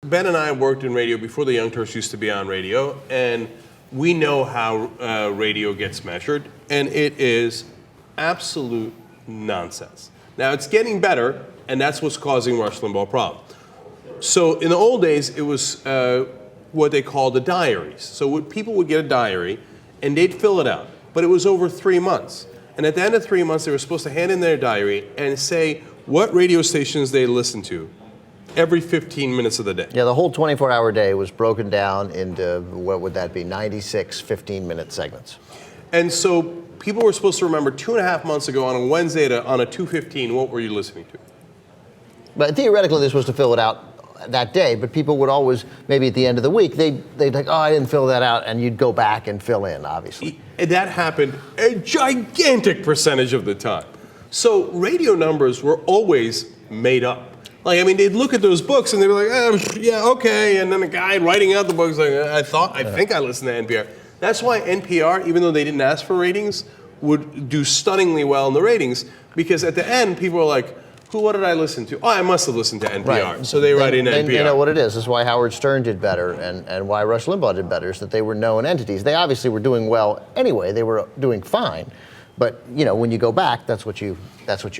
Ben and I worked in radio before the Young Turks used to be on radio, and we know how radio gets measured, and it is absolute nonsense. Now, it's getting better, and that's what's causing Rush Limbaugh a problem. So in the old days, it was what they called the diaries. So people would get a diary, and they'd fill it out. But it was over 3 months. And at the end of 3 months, they were supposed to hand in their diary and say what radio stations they listened to every 15 minutes of the day. Yeah, the whole 24-hour day was broken down into, what would that be, 96 15-minute segments. And so people were supposed to remember 2.5 months ago on a Wednesday on a 2:15, what were you listening to? But theoretically, they're supposed to fill it out that day, but people would always, maybe at the end of the week, they'd like, oh, I didn't fill that out, and you'd go back and fill in, obviously. And that happened a gigantic percentage of the time. So radio numbers were always made up. Like, I mean, they'd look at those books and they'd be like, yeah, okay. And then the guy writing out the books like, I think I listened to NPR. That's why NPR, even though they didn't ask for ratings, would do stunningly well in the ratings, because at the end, people were like, what did I listen to? Oh, I must have listened to NPR. Right. So they write in NPR. You know what it is. That's why Howard Stern did better and why Rush Limbaugh did better, is that they were known entities. They obviously were doing well anyway. They were doing fine. But, you know, when you go back, that's what you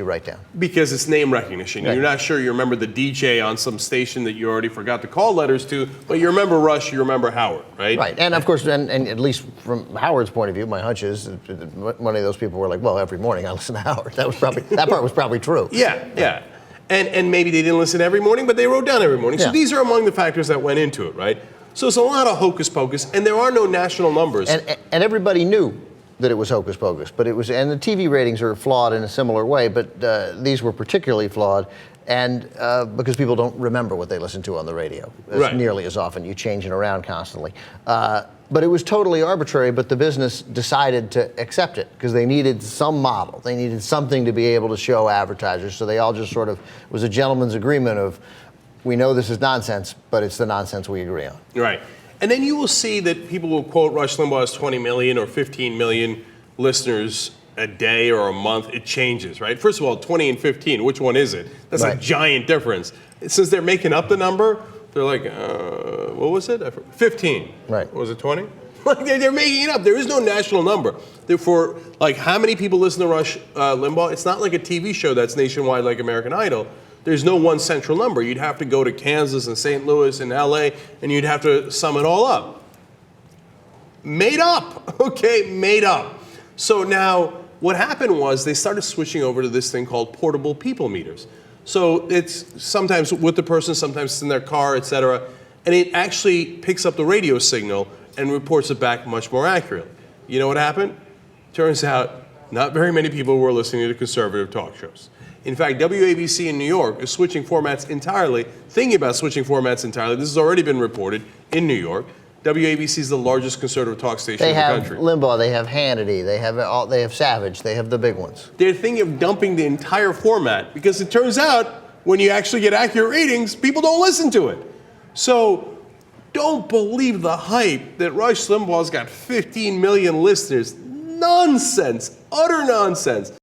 write down. Because it's name recognition. Right. You're not sure you remember the DJ on some station that you already forgot to call letters to, but you remember Rush, you remember Howard, right? Right. And of course, and at least from Howard's point of view, my hunch is many of those people were like, well, every morning I listen to Howard. That part was probably true. Yeah. And maybe they didn't listen every morning, but they wrote down every morning. So Yeah. these are among the factors that went into it, right? So it's a lot of hocus pocus, and there are no national numbers. And everybody knew that it was hocus pocus, but it was, and the TV ratings are flawed in a similar way, but these were particularly flawed, and because people don't remember what they listen to on the radio nearly as often. You change it around constantly. But it was totally arbitrary, but the business decided to accept it because they needed some model. They needed something to be able to show advertisers, so they all just sort of, it was a gentleman's agreement of, we know this is nonsense, but it's the nonsense we agree on. Right. And then you will see that people will quote Rush Limbaugh as 20 million or 15 million listeners a day or a month. It changes, right? First of all, 20 and 15, which one is it? That's a giant difference. Since they're making up the number, they're like, what was it? 15. Right. Was it 20? Like they're making it up. There is no national number. Therefore, like how many people listen to Rush Limbaugh? It's not like a TV show that's nationwide like American Idol. There's no one central number. You'd have to go to Kansas and St. Louis and LA, and you'd have to sum it all up. Made up, okay, made up. So now what happened was they started switching over to this thing called portable people meters. So it's sometimes with the person, sometimes it's in their car, et cetera, and it actually picks up the radio signal and reports it back much more accurately. You know what happened? Turns out not very many people were listening to conservative talk shows. In fact, WABC in New York is switching formats entirely, thinking about switching formats entirely. This has already been reported in New York. WABC is the largest conservative talk station in the country. They have Limbaugh, they have Hannity, they have Savage, they have the big ones. They're thinking of dumping the entire format because it turns out when you actually get accurate ratings, people don't listen to it. So don't believe the hype that Rush Limbaugh's got 15 million listeners. Nonsense, utter nonsense.